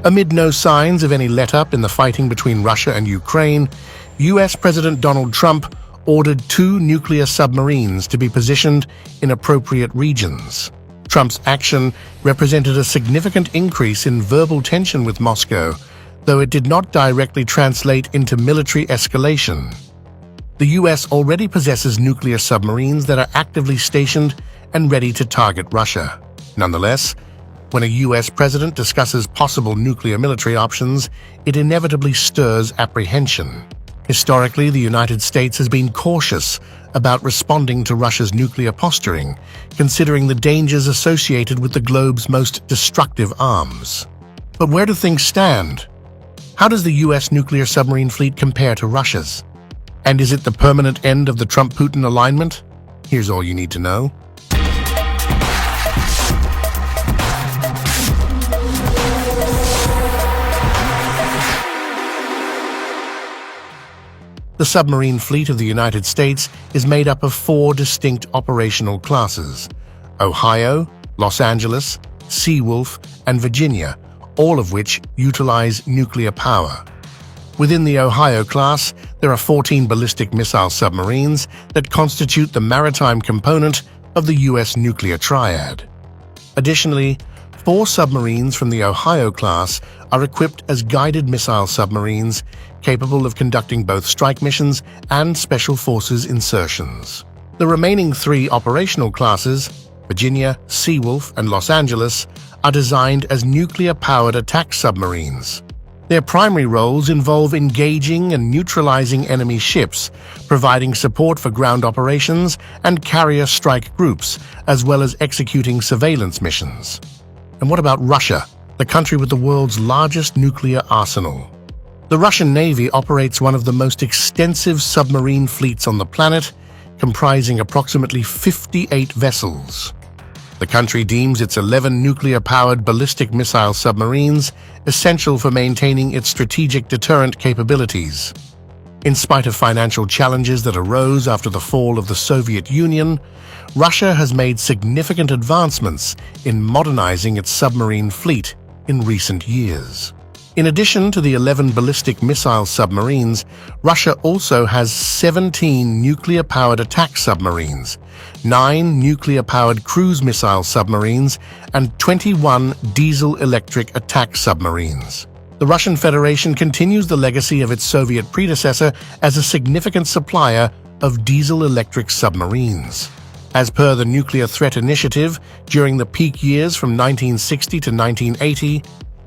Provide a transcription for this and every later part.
Amid no signs of any let-up in the fighting between Russia and Ukraine, US President Donald Trump ordered 2 nuclear submarines to be positioned in appropriate regions. Trump's action represented a significant increase in verbal tension with Moscow, though it did not directly translate into military escalation. The US already possesses nuclear submarines that are actively stationed and ready to target Russia. Nonetheless, when a US president discusses possible nuclear military options, it inevitably stirs apprehension. Historically, the United States has been cautious about responding to Russia's nuclear posturing, considering the dangers associated with the globe's most destructive arms. But where do things stand? How does the US nuclear submarine fleet compare to Russia's? And is it the permanent end of the Trump-Putin alignment? Here's all you need to know. The submarine fleet of the United States is made up of 4 distinct operational classes: Ohio, Los Angeles, Seawolf, and Virginia, all of which utilize nuclear power. Within the Ohio class, there are 14 ballistic missile submarines that constitute the maritime component of the U.S. nuclear triad. Additionally, 4 submarines from the Ohio class are equipped as guided missile submarines capable of conducting both strike missions and special forces insertions. The remaining 3 operational classes, Virginia, Seawolf, and Los Angeles, are designed as nuclear-powered attack submarines. Their primary roles involve engaging and neutralizing enemy ships, providing support for ground operations and carrier strike groups, as well as executing surveillance missions. And what about Russia, the country with the world's largest nuclear arsenal? The Russian Navy operates one of the most extensive submarine fleets on the planet, comprising approximately 58 vessels. The country deems its 11 nuclear-powered ballistic missile submarines essential for maintaining its strategic deterrent capabilities. In spite of financial challenges that arose after the fall of the Soviet Union, Russia has made significant advancements in modernizing its submarine fleet in recent years. In addition to the 11 ballistic missile submarines, Russia also has 17 nuclear-powered attack submarines, 9 nuclear-powered cruise missile submarines, and 21 diesel-electric attack submarines. The Russian Federation continues the legacy of its Soviet predecessor as a significant supplier of diesel-electric submarines. As per the Nuclear Threat Initiative, during the peak years from 1960 to 1980,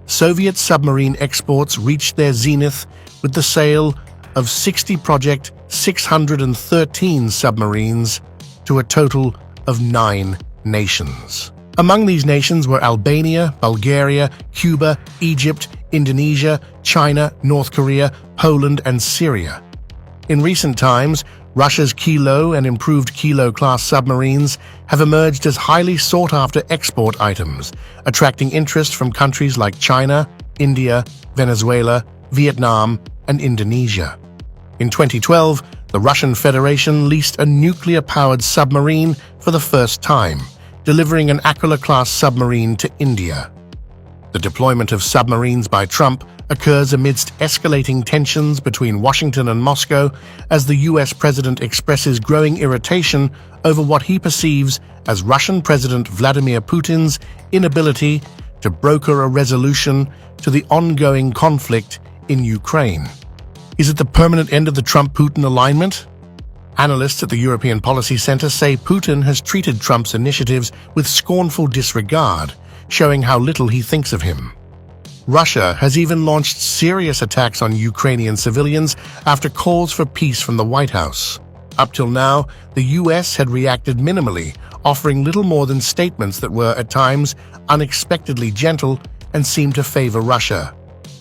Soviet submarine exports reached their zenith with the sale of 60 Project 613 submarines to a total of 9 nations. Among these nations were Albania, Bulgaria, Cuba, Egypt, Indonesia, China, North Korea, Poland, and Syria. In recent times, Russia's Kilo and improved Kilo-class submarines have emerged as highly sought-after export items, attracting interest from countries like China, India, Venezuela, Vietnam, and Indonesia. In 2012, the Russian Federation leased a nuclear-powered submarine for the first time, delivering an Aquila-class submarine to India. The deployment of submarines by Trump occurs amidst escalating tensions between Washington and Moscow as the US president expresses growing irritation over what he perceives as Russian President Vladimir Putin's inability to broker a resolution to the ongoing conflict in Ukraine. Is it the permanent end of the Trump-Putin alignment? Analysts at the European Policy Center say Putin has treated Trump's initiatives with scornful disregard, showing how little he thinks of him. Russia has even launched serious attacks on Ukrainian civilians after calls for peace from the White House. Up till now, the US had reacted minimally, offering little more than statements that were, at times, unexpectedly gentle and seemed to favor Russia.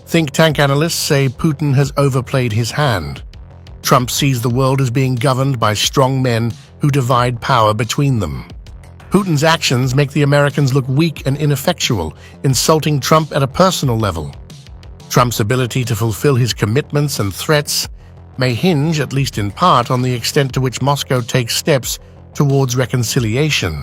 Think tank analysts say Putin has overplayed his hand. Trump sees the world as being governed by strong men who divide power between them. Putin's actions make the Americans look weak and ineffectual, insulting Trump at a personal level. Trump's ability to fulfill his commitments and threats may hinge, at least in part, on the extent to which Moscow takes steps towards reconciliation.